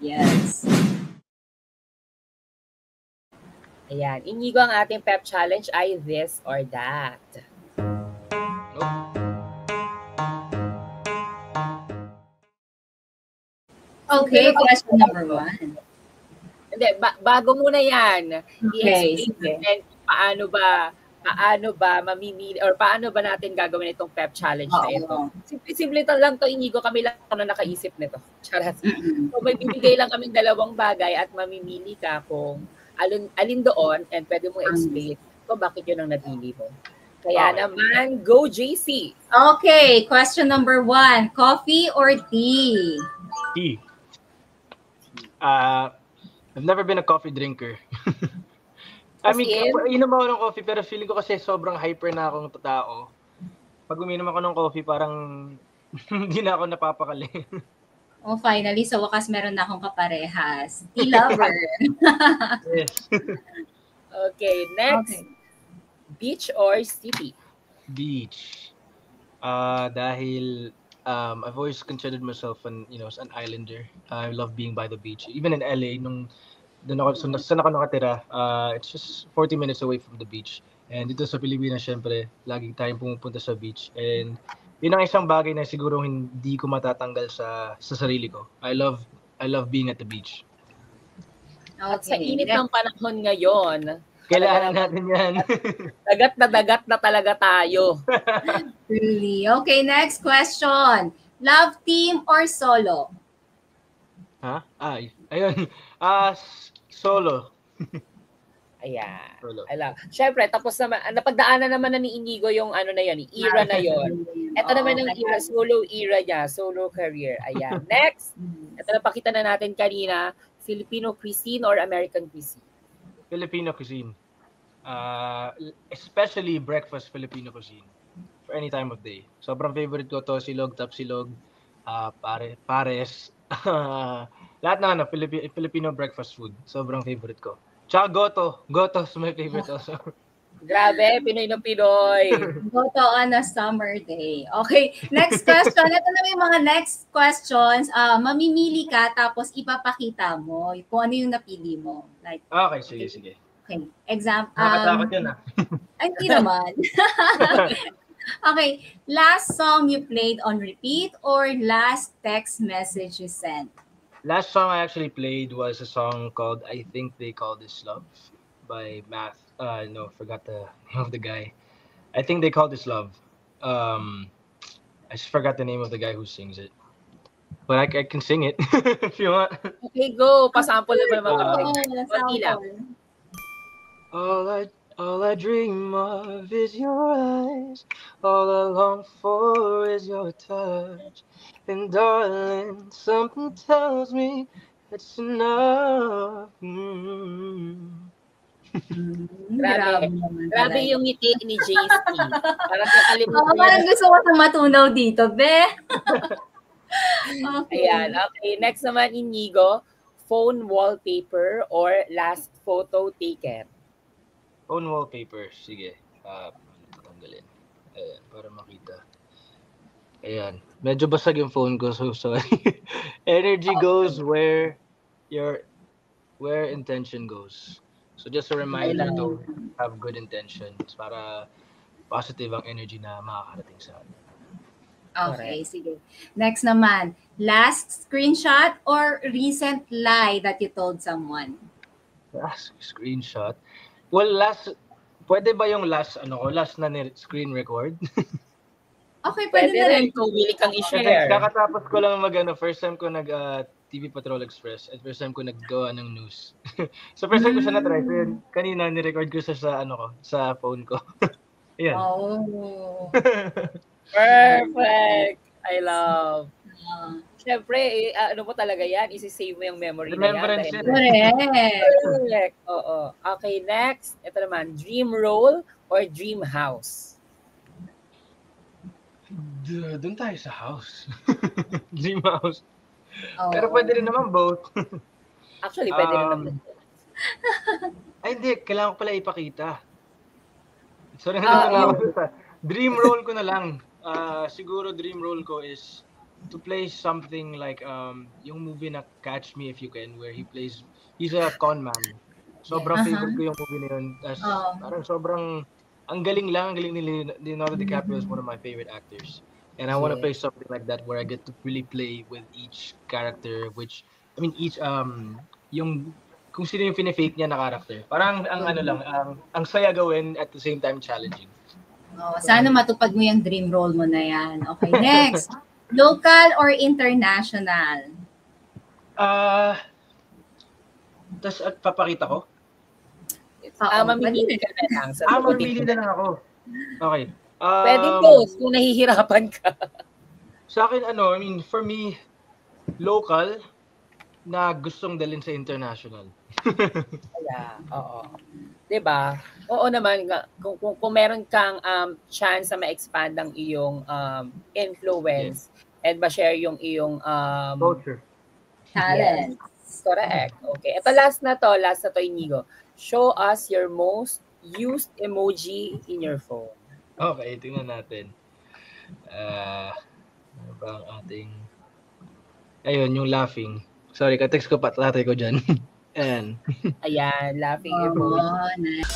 Yes. Ayan. Inigo, ang ating pep challenge ay this or that. Okay, question number 1. Hindi, bago muna yan. Okay, I-explain natin paano ba mamimili or paano ba natin gagawin itong pep challenge na ito. Simple lang to, Inigo, kami lang na nakaisip nito. Charas. So may bibigay lang kaming dalawang bagay at mamimili ka kung alin doon and pwede mong explain kung bakit yun ang napili mo. Kaya naman, go JC. Okay, question number 1. Coffee or tea? Tea. I've never been a coffee drinker. I mean, inom ako ng coffee pero feeling ko kasi sobrang hyper na akong tao. Pag uminom ako ng coffee, parang hindi na ako napapakali. Oh, finally, sa wakas meron na akong kaparehas. Tea lover. Yes. Okay, next. Beach or city? Beach. Dahil I've always considered myself an islander. I love being by the beach. Even in LA, saan ako nakatira, it's just 40 minutes away from the beach. And dito sa Pilipinas, syempre, laging tayong pumupunta sa beach. And yun ang isang bagay na siguro hindi ko matatanggal sa sarili ko. I love being at the beach. At sa init ng panahon ngayon, kailangan natin yan. Dagat na talaga tayo. Really? Okay, next question. Love team or solo? Ayun. Solo. Ayan. Solo. Siyempre, tapos naman, napagdaanan naman na ni Inigo yung era na yon. Ito naman ang era, solo era niya, solo career. Ayan. Next, ito napakita na natin kanina, Filipino cuisine or American cuisine? Filipino cuisine. Especially breakfast Filipino cuisine. For any time of day. Sobrang favorite ko to, silog, tapsilog, pares. Lahat na Filipino breakfast food. Sobrang favorite ko. Tsaka goto. Goto is my favorite also. Grabe, Pinoy na Pinoy. Goto on a summer day. Okay, next question. Ito na yung mga next questions. Mamimili ka tapos ipapakita mo kung ano yung napili mo. Like, okay, sige. Okay, example. Nakatakot yun Ay, hindi naman. Okay, last song you played on repeat or last text message you sent? Last song I actually played was a song called I Think They Call This Love by Math. Forgot the name of the guy. I think they call this love. I just forgot the name of the guy who sings it. But I can sing it if you want. Okay, go. Pasample naman All I dream of is your eyes. All I long for is your touch. And darling, something tells me it's enough. Grabe yung ngiti ni JC. Parang nakalimutan niya. Parang gusto ko matunaw dito, be. Okay. Ayan, okay. Next naman, Inigo, phone wallpaper or last photo taken? Phone wallpaper, sige. Tatanggalin. Ayan, para makita. Ayan. Medyo basag yung phone ko, so sorry. Energy goes where intention goes. So just a reminder to have good intentions para positive ang energy na makakarating sa atin. Okay, sige. Next naman, last screenshot or recent lie that you told someone? Last screenshot? Well, pwede ba yung last na screen record? Okay, pwede na rin. Kung willing kang i-share. Kakatapos ko lang first time ko TV Patrol Express at first time ko naggawa ng news. So first time ko siya na-try. So kanina ni-record ko siya sa phone ko. Ayan. Oh. Perfect. I love. Siyempre, ano mo talaga yan? Isi-save mo yung memory Remembrance na yan. Correct. Oo. Okay, next. Ito naman, dream role or dream house? Doon tayo sa house. Dream house. Oh. Pero pwede rin naman both. Actually, pwede rin naman. Ay, hindi. Kailangan ko pala ipakita. Sorry, dream role ko na lang. Siguro dream role ko is to play something like yung movie na Catch Me If You Can, where he's a con man. Sobrang favorite ko yung movie na yun. Parang sobrang ang galing ni Leonardo DiCaprio is one of my favorite actors. And I want to play something like that where I get to really play with each character, each yung kung sino yung fake niya na character. Parang ang saya gawin at the same time challenging. Sana matupad mo yung dream role mo na yan. Okay, next. Local or international? Tas at papakita ko? Mamimili ka na lang. Mamimili na lang ako. Okay. Pwede post kung nahihirapan ka. Sa akin, for me, local na gustong dalhin sa international. Oo. Diba? Oo naman, kung meron kang chance na ma-expand ang iyong influence and ma-share yung iyong culture. Talent. Yes. Correct. Okay. Ito last na to, Inigo. Show us your most used emoji in your phone. Okay, tingnan natin. Ano ba ang ating... Ayun, yung laughing. Sorry, ka-text ko pa, tatay ko dyan. Ayan, laughing emoji. Nice.